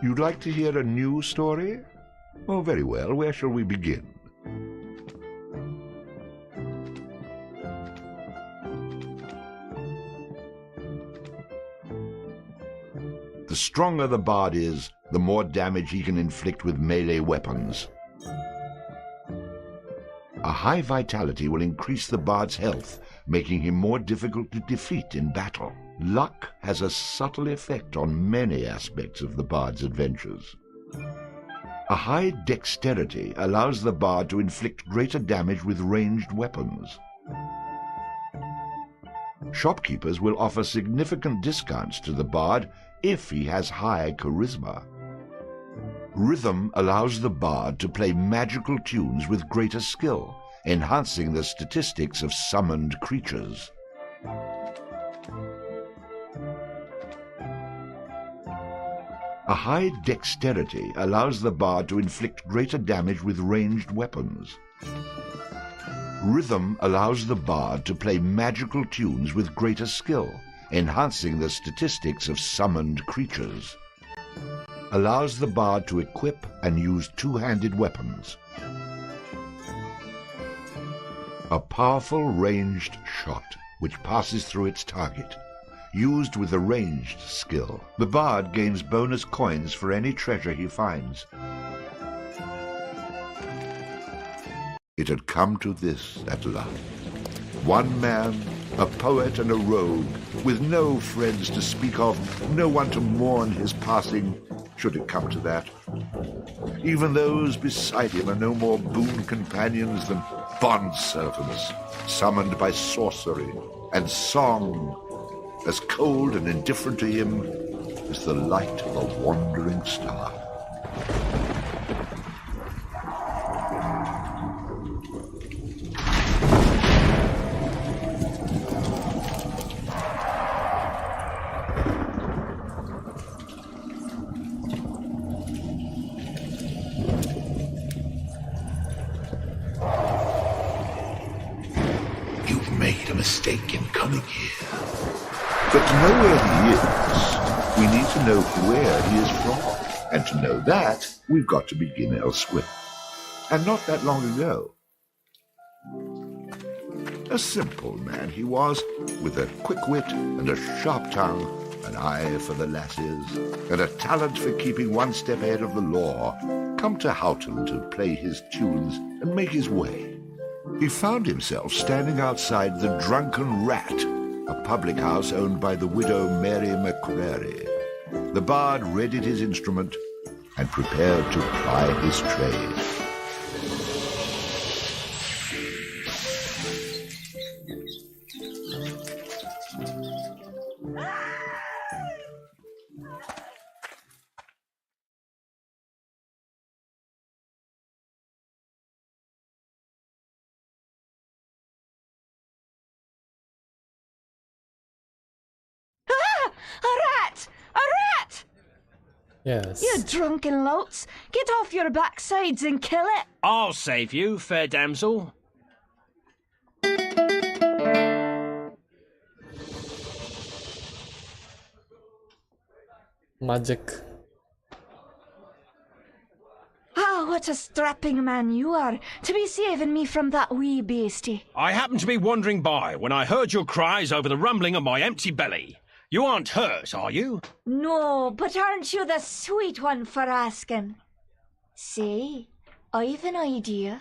You'd like to hear a new story? Oh, very well. Where shall we begin? The stronger the bard is, the more damage he can inflict with melee weapons. A high vitality will increase the bard's health, making him more difficult to defeat in battle. Luck has a subtle effect on many aspects of the bard's adventures. A high dexterity allows the bard to inflict greater damage with ranged weapons. Shopkeepers will offer significant discounts to the bard if he has high charisma. Rhythm allows the bard to play magical tunes with greater skill, enhancing the statistics of summoned creatures. A high dexterity allows the bard to inflict greater damage with ranged weapons. Rhythm allows the bard to play magical tunes with greater skill, enhancing the statistics of summoned creatures. Allows the bard to equip and use two-handed weapons. A powerful ranged shot, which passes through its target. Used with a ranged skill, the bard gains bonus coins for any treasure he finds. It had come to this at last. One man, a poet and a rogue, with no friends to speak of, no one to mourn his passing, should it come to that. Even those beside him are no more boon companions than bond-servants, summoned by sorcery and song, as cold and indifferent to him as the light of a wandering star. You've made a mistake in coming here. But to know where he is, we need to know where he is from. And to know that, we've got to begin elsewhere. And not that long ago. A simple man he was, with a quick wit and a sharp tongue, an eye for the lasses, and a talent for keeping one step ahead of the law, come to Houghton to play his tunes and make his way. He found himself standing outside the Drunken Rat, a public house owned by the widow Mary McCrary. The bard readied his instrument and prepared to ply his trade. A rat! A rat! Yes. You drunken louts! Get off your backsides and kill it! I'll save you, fair damsel. Magic. Ah, what a strapping man you are, to be saving me from that wee beastie. I happened to be wandering by when I heard your cries over the rumbling of my empty belly. You aren't hurt, are you? No, but aren't you the sweet one for asking? Say, I've an idea.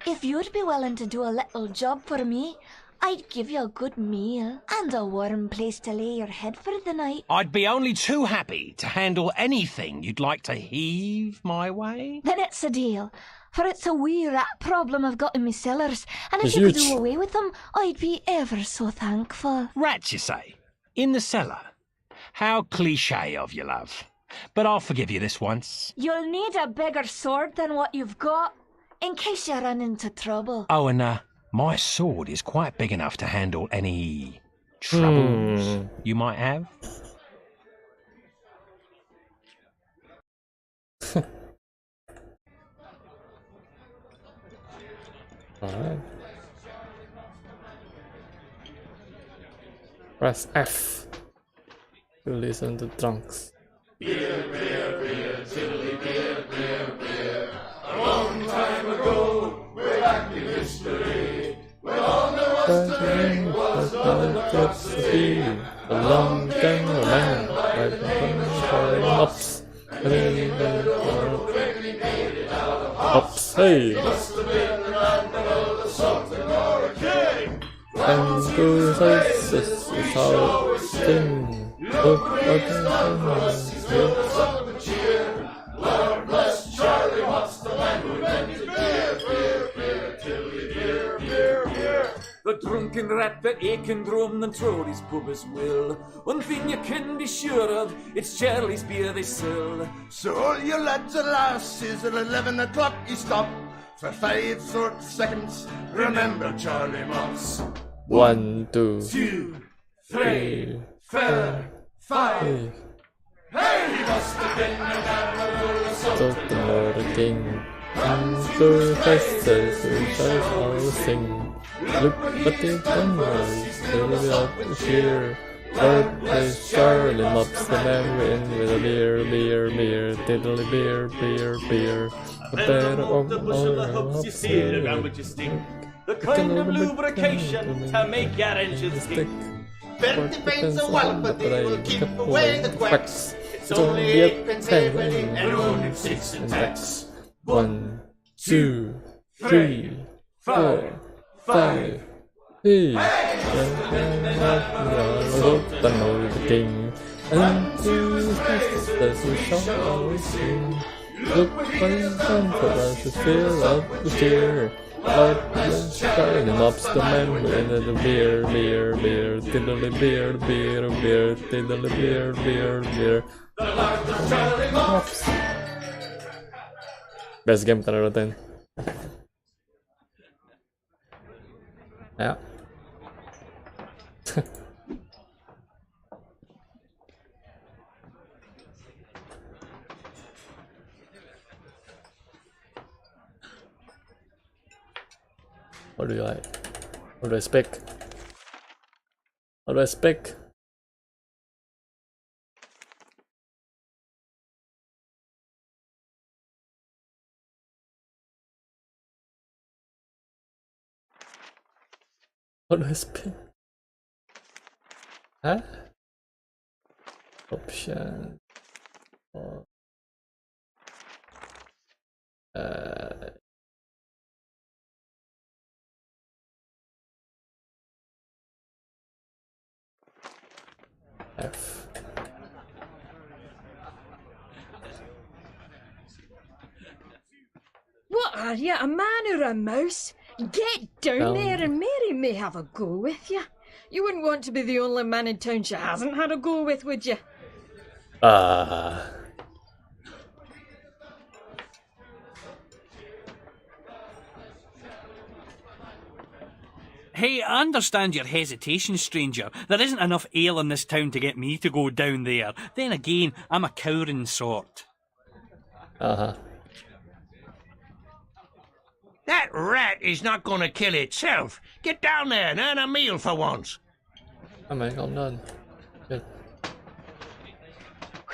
If you'd be willing to do a little job for me, I'd give you a good meal and a warm place to lay your head for the night. I'd be only too happy to handle anything you'd like to heave my way. Then it's a deal, for it's a wee rat problem I've got in my cellars, and if It's you could huge. do away with them, I'd be ever so thankful. Rats, you say? In the cellar? How cliché of you, love. But I'll forgive you this once. You'll need a bigger sword than what you've got, in case you run into trouble. Oh, and my sword is quite big enough to handle any troubles you might have. Alright. Press F to listen to drunks. A long gang of men, like mops. Mops, hey! And who says this is our thing? Look at Lord bless Charlie, what's the man who invented beer? The drunken rat that aching drum and throw his pub as will. One thing you can be sure of, it's Charlie's beer they sell. So all you lads and lasses at 11 o'clock you stop for 5 short seconds. Remember Charlie Mops. 1, 2, 2, 3, 3, 4, 5. Hey, he must have been a man so the murder king. And the faces which I all sing. Look at the cameras, fill up here. Lord bless Charlie Mops, the man we're in with a beer, diddly beer. A better of the bushel of hopes you steer around with your stick. The kind of lubrication to make your engines tick. 30 pence a one, but they will keep away the quacks. It's only 8 pence every and only 6 in tax. 1, 2, 3, 4, 5. Hey! The North King. And two sisters who shall always sing. Look what is done for us to fill up the cheer. Lord bless Charlie Mops, the man who ended the beer, tiddly beer, tiddly beer. Mops. Best game pernah nonton. Ya. What do you like? What do I speak? What do I speak? What do I speak? Huh? Option. Oh. F. What are you, a man or a mouse? Get down there and Mary may have a go with you. You wouldn't want to be the only man in town she hasn't had a go with, would you? Hey, I understand your hesitation, stranger. There isn't enough ale in this town to get me to go down there. Then again, I'm a cowering sort. That rat is not going to kill itself. Get down there and earn a meal for once. Oh man, I'm done. Good.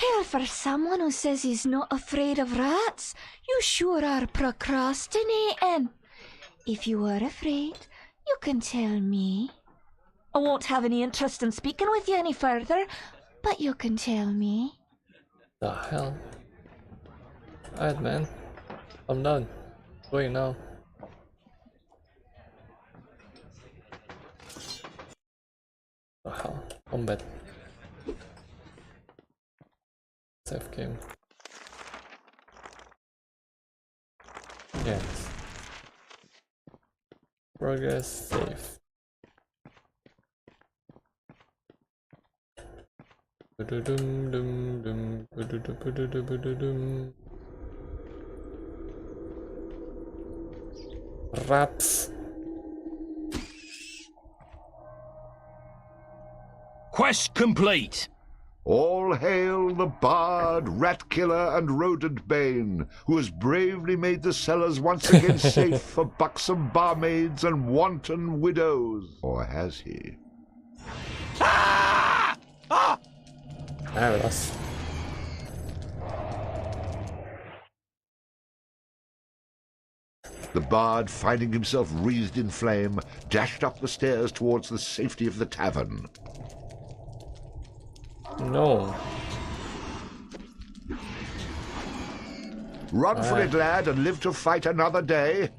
Well, for someone who says he's not afraid of rats, you sure are procrastinating. If you are afraid, you can tell me. I won't have any interest in speaking with you any further, but you can tell me. The hell? Alright, man. I'm done. Going now. The hell? Combat. Save game. Yes. Progress save. Rats. Quest complete. All hail the bard, rat killer, and rodent bane, who has bravely made the cellars once again safe for buxom barmaids and wanton widows. Or has he? Marvelous. The bard, finding himself wreathed in flame, dashed up the stairs towards the safety of the tavern. No. Run for it, lad, and live to fight another day.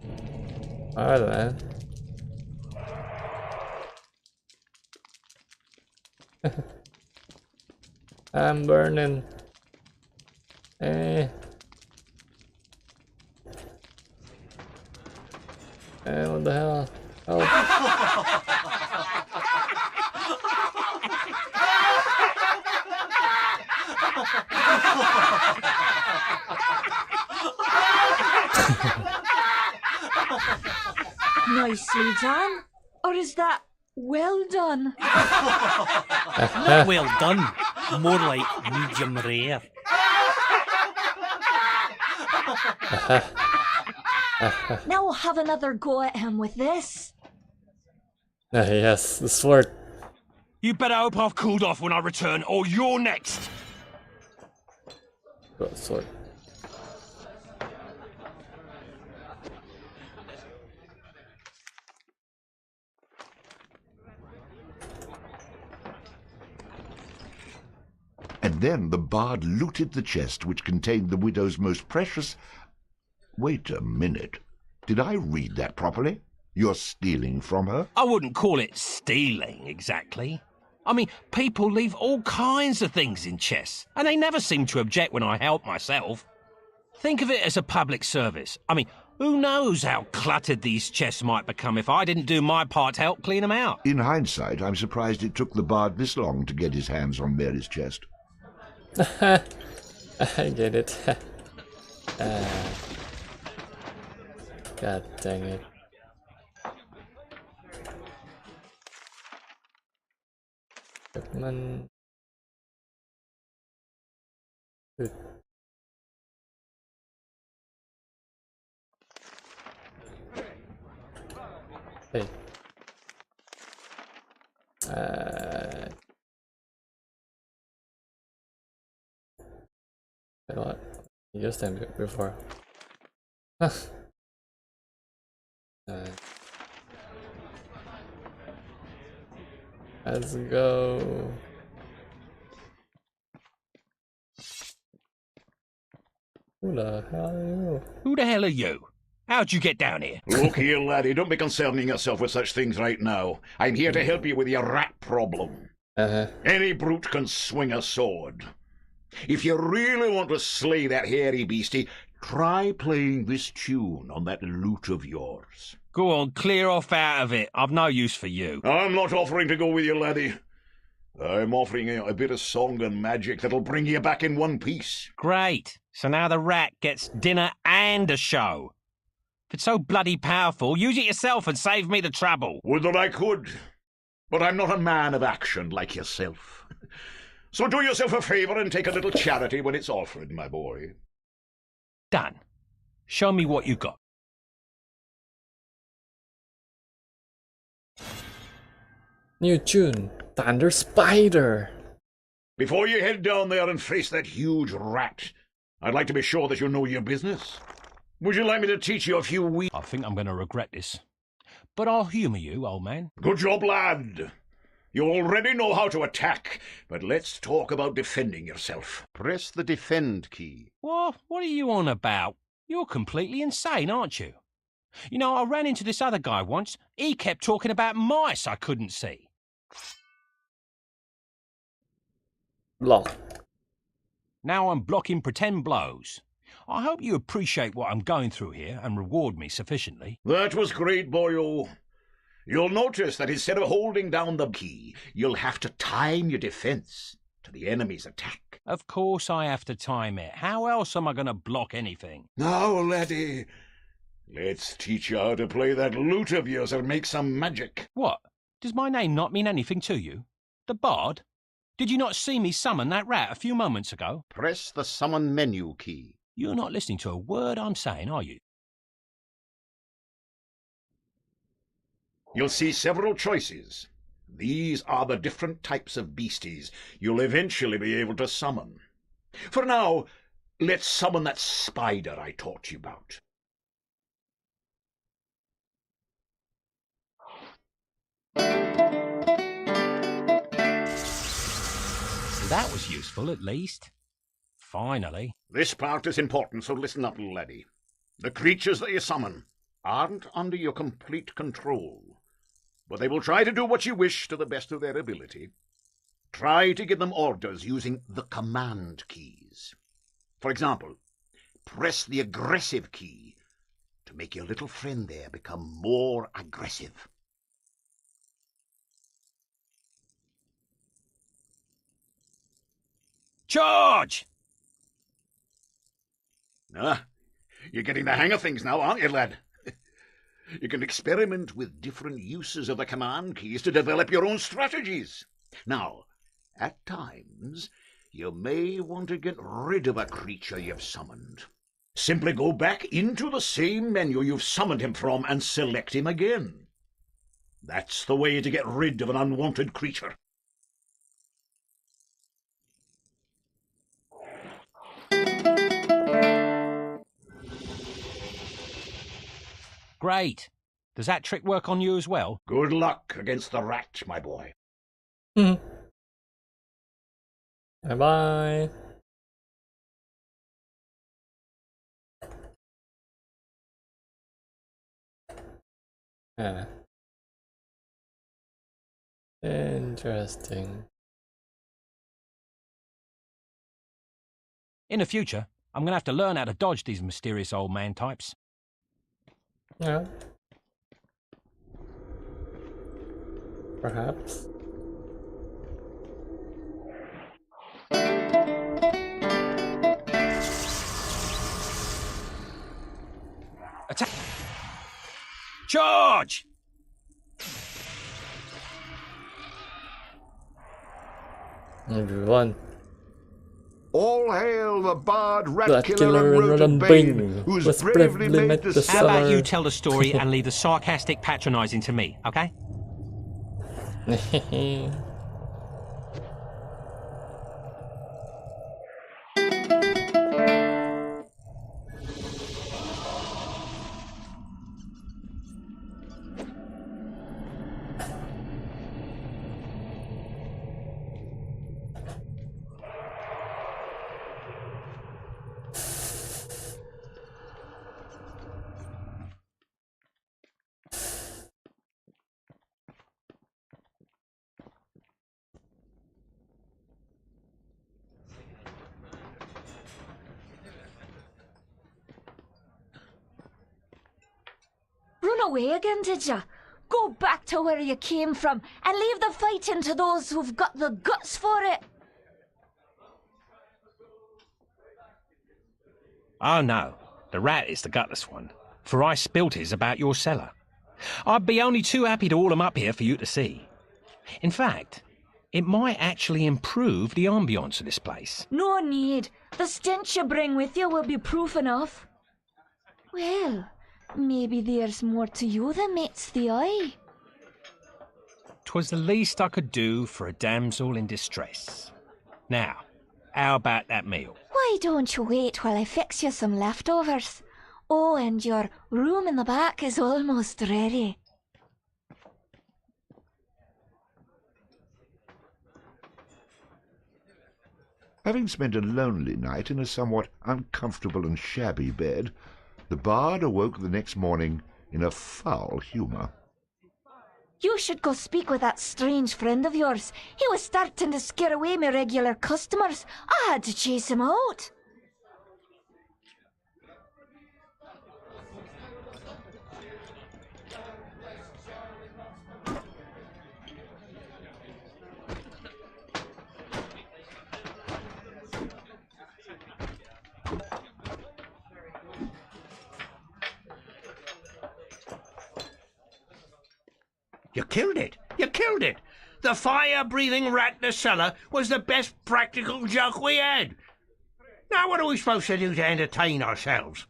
Alright then. I'm burning. What the hell? Oh. Nicely done. Or is that well done? Not well done. More like medium rare. Now we'll have another go at him with this. Yes, the sword. You better hope I've cooled off when I return, or you're next. Sword. And then the bard looted the chest which contained the widow's most precious... Wait a minute. Did I read that properly? You're stealing from her? I wouldn't call it stealing, exactly. I mean, people leave all kinds of things in chests, and they never seem to object when I help myself. Think of it as a public service. I mean, who knows how cluttered these chests might become if I didn't do my part to help clean them out. In hindsight, I'm surprised it took the bard this long to get his hands on Mary's chest. I get it. God dang it. Equipment. Good. Hey. What? You used them before. Let's go. Who the hell are you? Who the hell are you? How'd you get down here? Look here, laddie, don't be concerning yourself with such things right now. I'm here to help you with your rat problem. Any brute can swing a sword. If you really want to slay that hairy beastie, try playing this tune on that lute of yours. Go on, clear off out of it. I've no use for you. I'm not offering to go with you, laddie. I'm offering you a bit of song and magic that'll bring you back in one piece. Great. So now the rat gets dinner and a show. If it's so bloody powerful, use it yourself and save me the trouble. Would that I could. But I'm not a man of action like yourself. So do yourself a favour and take a little charity when it's offered, my boy. Done. Show me what you got. New tune, Thunder Spider. Before you head down there and face that huge rat, I'd like to be sure that you know your business. Would you like me to teach you a few I think I'm going to regret this. But I'll humour you, old man. Good job, lad. You already know how to attack, but let's talk about defending yourself. Press the defend key. What are you on about? You're completely insane, aren't you? You know, I ran into this other guy once. He kept talking about mice I couldn't see. Block. Now I'm blocking pretend blows. I hope you appreciate what I'm going through here and reward me sufficiently. That was great, boyo. You'll notice that instead of holding down the key, you'll have to time your defense to the enemy's attack. Of course I have to time it. How else am I going to block anything? Now, laddie, let's teach you how to play that lute of yours and make some magic. What? Does my name not mean anything to you? The Bard? Did you not see me summon that rat a few moments ago? Press the summon menu key. You're not listening to a word I'm saying, are you? You'll see several choices. These are the different types of beasties you'll eventually be able to summon. For now, let's summon that spider I taught you about. That was useful, at least. Finally. This part is important, so listen up, little laddie. The creatures that you summon aren't under your complete control, but they will try to do what you wish to the best of their ability. Try to give them orders using the command keys. For example, press the aggressive key to make your little friend there become more aggressive. Charge! You're getting the hang of things now, aren't you, lad? You can experiment with different uses of the command keys to develop your own strategies. Now, at times, you may want to get rid of a creature you've summoned. Simply go back into the same menu you've summoned him from and select him again. That's the way to get rid of an unwanted creature. Great. Does that trick work on you as well? Good luck against the rat, my boy. Bye-bye. Interesting. In the future, I'm going to have to learn how to dodge these mysterious old man types. Yeah. Perhaps. Attack! Charge! Everyone. All hail the Bard, Rat Rat Killer Killer, and and Bane, Bane, who's was bravely made the How about cellar. you tell the story and leave the sarcastic patronising to me, okay? Run away again, did ya? Go back to where you came from and leave the fighting to those who've got the guts for it. Oh no, the rat is the gutless one, for I spilt his about your cellar. I'd be only too happy to haul him up here for you to see. In fact, it might actually improve the ambience of this place. No need. The stench you bring with you will be proof enough. Well, maybe there's more to you than meets the eye. 'Twas the least I could do for a damsel in distress. Now, how about that meal? Why don't you wait while I fix you some leftovers? Oh, and your room in the back is almost ready. Having spent a lonely night in a somewhat uncomfortable and shabby bed, the Bard awoke the next morning in a foul humour. You should go speak with that strange friend of yours. He was starting to scare away my regular customers. I had to chase him out. You killed it! You killed it! The fire-breathing rat in the cellar was the best practical joke we had. Now what are we supposed to do to entertain ourselves?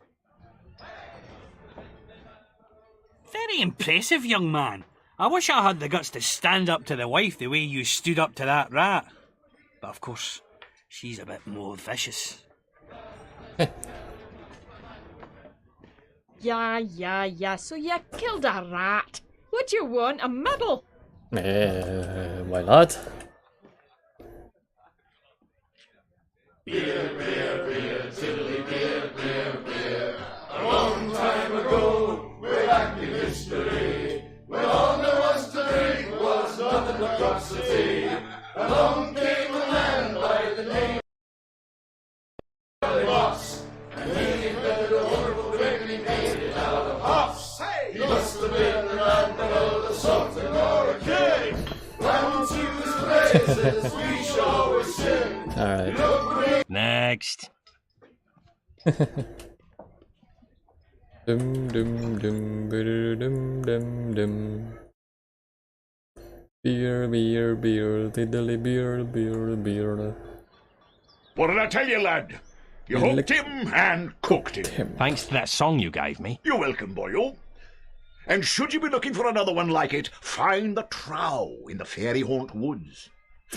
Very impressive, young man. I wish I had the guts to stand up to the wife the way you stood up to that rat. But of course, she's a bit more vicious. Yeah, so you killed a rat. What do you want, a medal? Why not? Beer, beer, beer, tiddly beer, beer, beer. A long time ago, way back in history, when all there was to drink was nothing but cups of tea, along came a man by the name of Boss, and he invented a wonderful drink and he made it out of hops. He must have been an admiral of something or a king. Round to his praises we shall always sing. Alright. Next. Dum dum dum dum dum dum. Beer, beer, beer, diddly beer, beer, beer. What did I tell you, lad? You hooked him and cooked him. Thanks to that song you gave me. You're welcome, boyo. And should you be looking for another one like it, find the trow in the fairy haunt woods.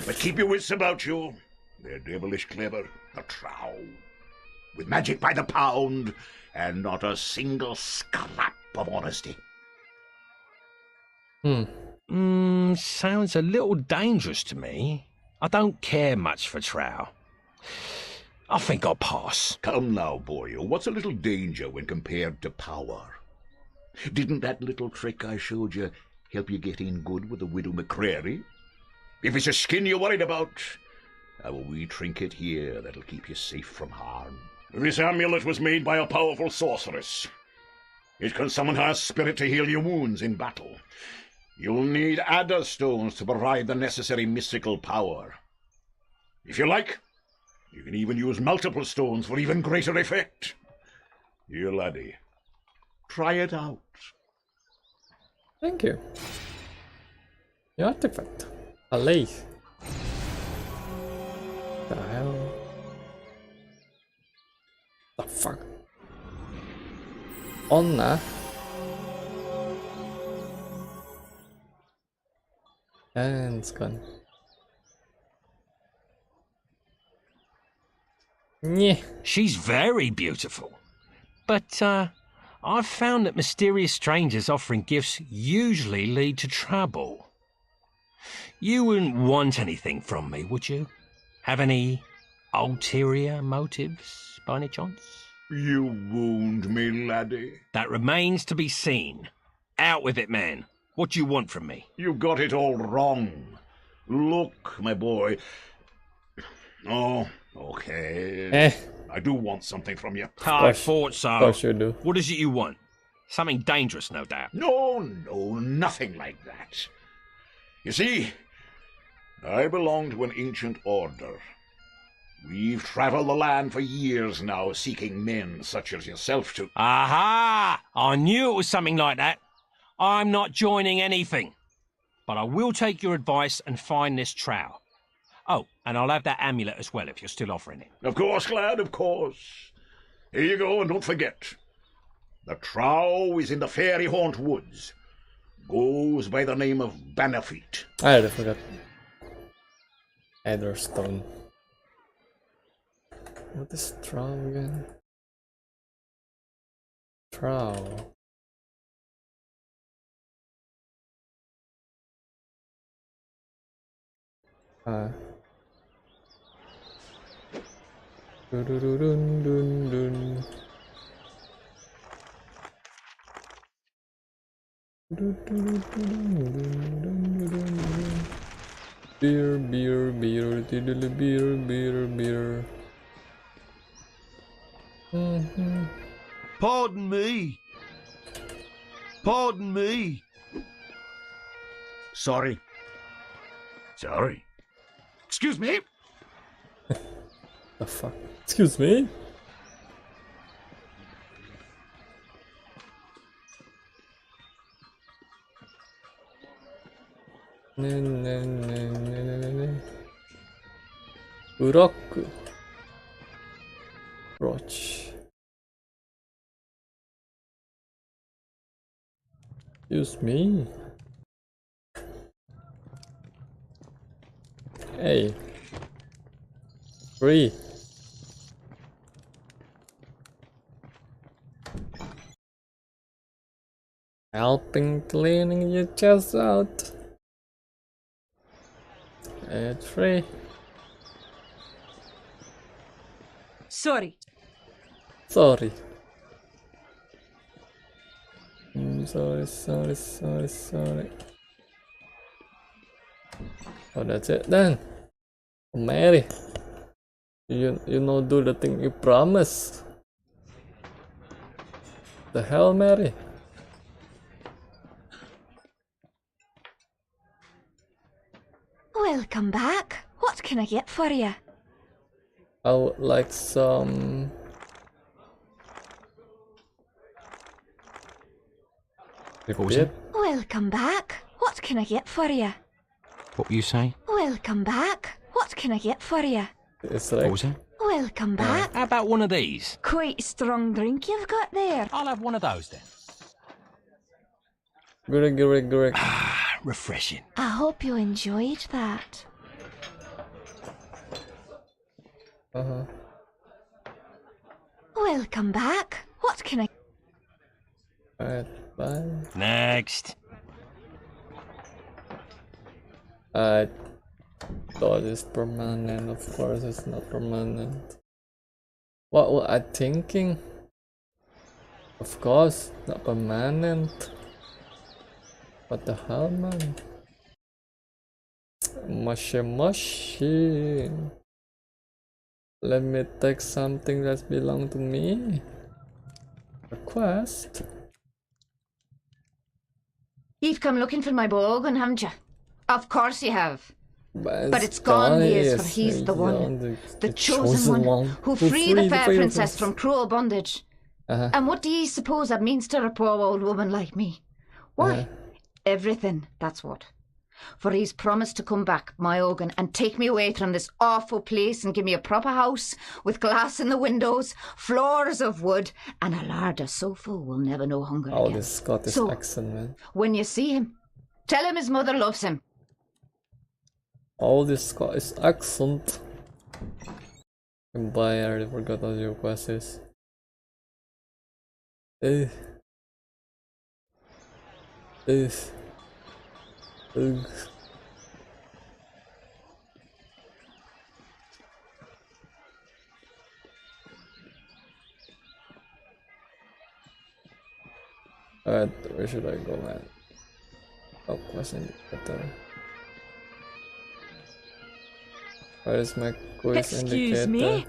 But keep your wits about you. They're devilish clever, the trow. With magic by the pound, and not a single scrap of honesty. Sounds a little dangerous to me. I don't care much for trow. I think I'll pass. Come now, boyo. What's a little danger when compared to power? Didn't that little trick I showed you help you get in good with the widow McCrary? If it's a skin you're worried about, I've a wee trinket here that'll keep you safe from harm. This amulet was made by a powerful sorceress. It can summon her spirit to heal your wounds in battle. You'll need adder stones to provide the necessary mystical power. If you like, you can even use multiple stones for even greater effect. Here, laddie, try it out. Thank you. The artifact. A lace. The hell? The fuck? Onna. And it's gone. Yeah. She's very beautiful. But, I've found that mysterious strangers offering gifts usually lead to trouble. You wouldn't want anything from me, would you? Have any ulterior motives, by any chance? You wound me, laddie. That remains to be seen. Out with it, man. What do you want from me? You got it all wrong. Look, my boy. Oh, okay. I do want something from you. I thought so. Of course you do. What is it you want? Something dangerous, no doubt. No, nothing like that. You see, I belong to an ancient order. We've traveled the land for years now, seeking men such as yourself to... Aha! I knew it was something like that. I'm not joining anything. But I will take your advice and find this trow. Oh, and I'll have that amulet as well if you're still offering it. Of course, lad, of course. Here you go, and don't forget. The trow is in the fairy haunt woods. Goes by the name of Bannerfeet. I forgot. Etherstone. What is trow again? Trow. Dun dun dun. Beer, beer, beer, diddly beer, beer, beer. Pardon me. Pardon me. Sorry. Excuse me. The fuck? Excuse me? Rock. Roach. Excuse me. Hey. Free. Helping cleaning your chest out. It's free. Sorry. Sorry. Sorry. Oh, that's it then. Mary. You know, do the thing you promised. The hell, Mary? Welcome back. What can I get for you? I would like some... What was it? Welcome back. What can I get for you? What were you saying? Welcome back. What can I get for you? It's What like... was it? Welcome back. How about one of these? Quite strong drink you've got there. I'll have one of those then. Correct. Refreshing. I hope you enjoyed that. Welcome back. What can I... Alright, bye. Next. I thought it's permanent. Of course it's not permanent. What was I thinking? Of course, not permanent. What the hell, man? Mushy. Let me take something that belongs to me. A quest. You've come looking for my bogan, haven't you? Of course you have. But it's gone, dears, for he's the one. The chosen one who freed the fair princess from cruel bondage. And what do ye suppose that means to a poor old woman like me? Why, everything, that's what. For he's promised to come back, my Ogan, and take me away from this awful place and give me a proper house with glass in the windows, floors of wood, and a larder so full we'll never know hunger again. This Scottish accent, man. When you see him, tell him his mother loves him. All this Scottish accent. Bye, I already forgot what your quest is. Alright, where should I go, man? Oh, quest indicator. Where is my quest Excuse indicator? me?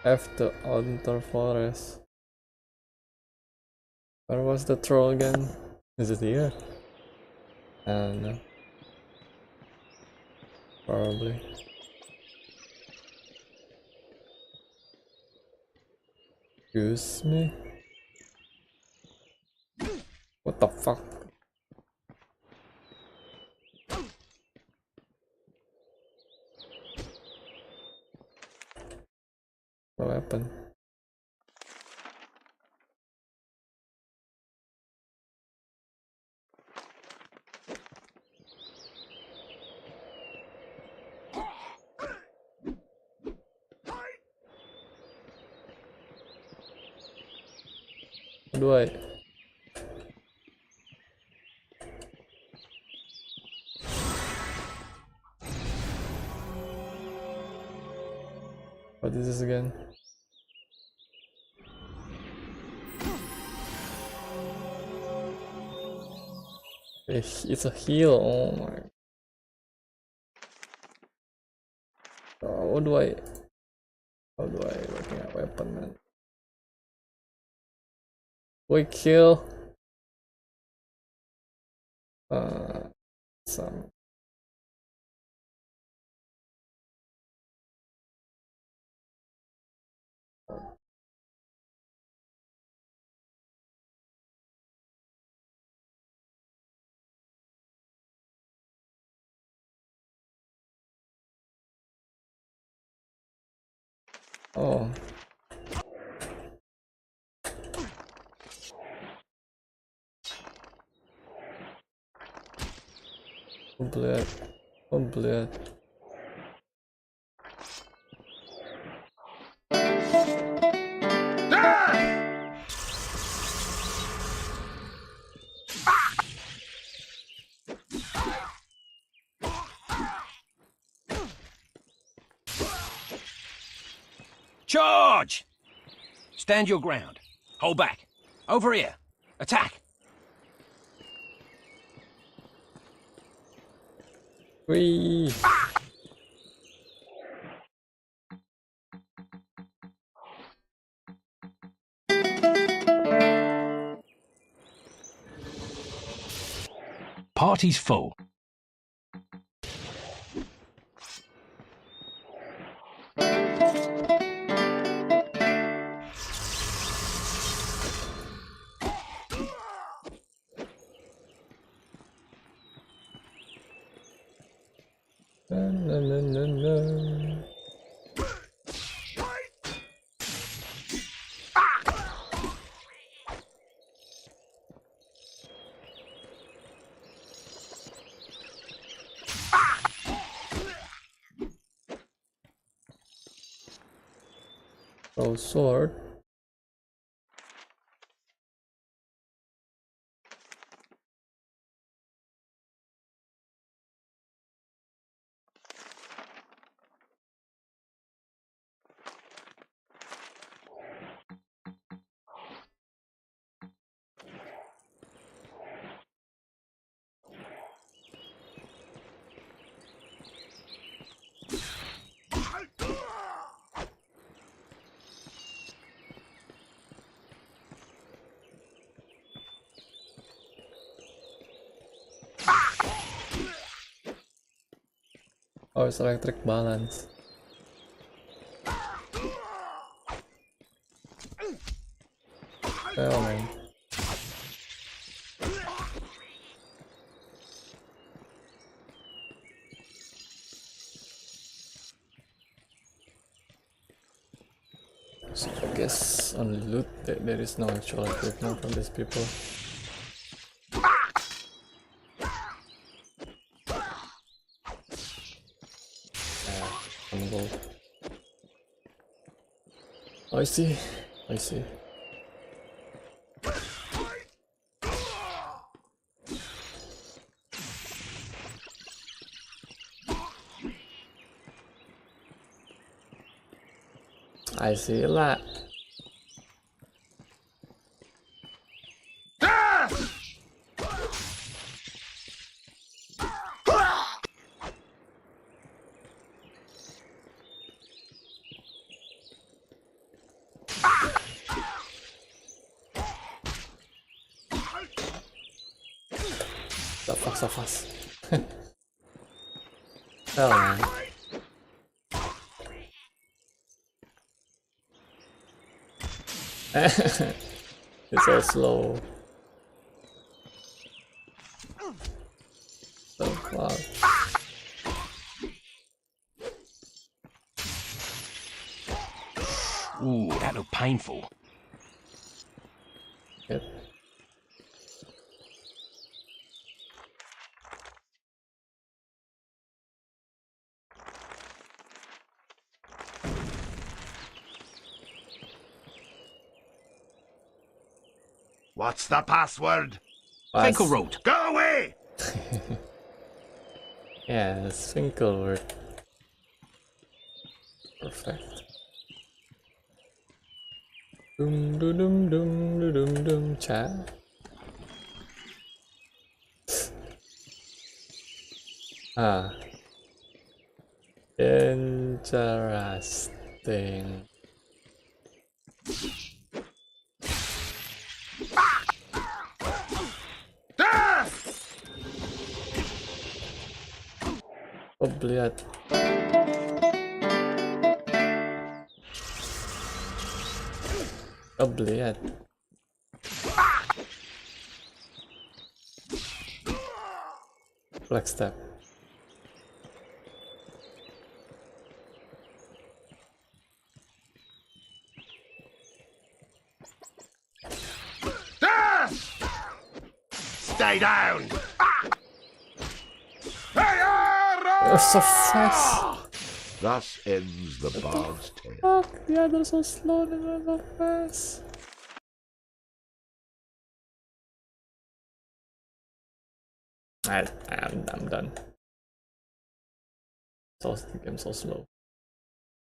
F the outer forest. Where was the troll again? Is it here? I don't know. Probably. Excuse me? What the fuck? What happened? How do I? What is this again? It's a heal. Oh my. How do I looking at weapon, man? We kill some. Oh. Blood. Charge! Stand your ground. Hold back. Over here. Attack! Whee! Party's full. No. Oh, sword. Oh, it's electric balance. Oh man. So I guess on loot there is no actual equipment from these people. I see. I see a lot. So fast. Oh man. It's so slow. So fast. Ooh, that looked painful. Yep. What's the password? Finkelroot. Go away! Yeah, Finkelroot. Perfect. Dum chat. Ah. Interesting. Oh, блядь. Oh, блядь. Black step. Stay down! You're so fast. Thus ends the Bard's tale. Fuck, yeah, they're so slow and they're so fast. I'm done. So, the game's so slow.